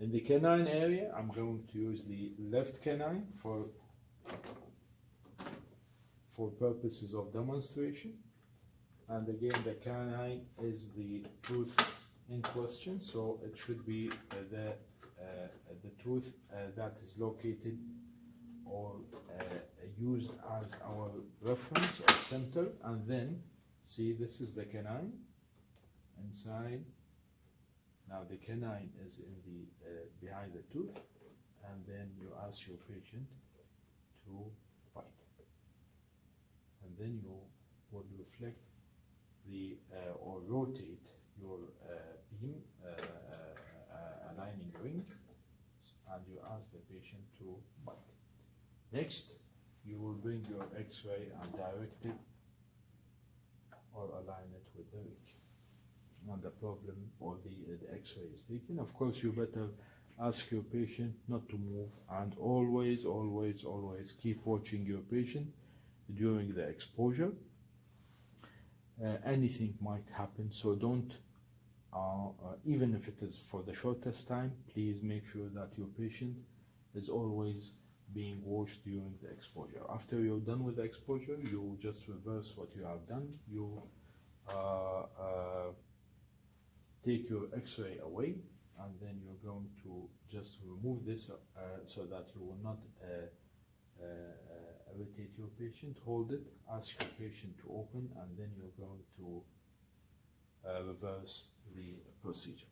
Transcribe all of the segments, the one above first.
In the canine area, I'm going to use the left canine for purposes of demonstration. And again, the canine is the tooth in question, so it should be the tooth that is located or used as our reference or center. And then see, this is the canine inside. Now the canine is in the behind the tooth, and then you ask your patient to bite, and then you will reflect the or rotate your beam aligning ring, and you ask the patient to bite. Next, you will bring your X-ray and direct it or align it with the ring when the problem or the X-ray is taken. Of course, you better ask your patient not to move, and always keep watching your patient during the exposure. Anything might happen, so don't even if it is for the shortest time, please make sure that your patient is always being washed during the exposure. After you're done with the exposure, you just reverse what you have done. You take your X-ray away, and then you're going to just remove this so that you will not irritate your patient. Hold it, ask your patient to open, and then you're going to reverse the procedure.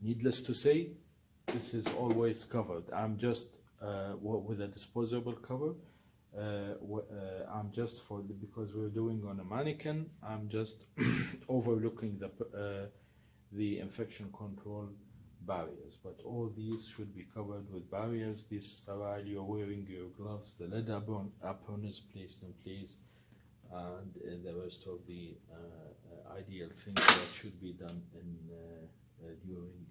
Needless to say, this is always covered. I'm just with a disposable cover. I'm just because we're doing on a mannequin, I'm just overlooking the infection control barriers, but all these should be covered with barriers. This sterile, you're wearing your gloves, the lead apron is placed in place, and the rest of the ideal things that should be done during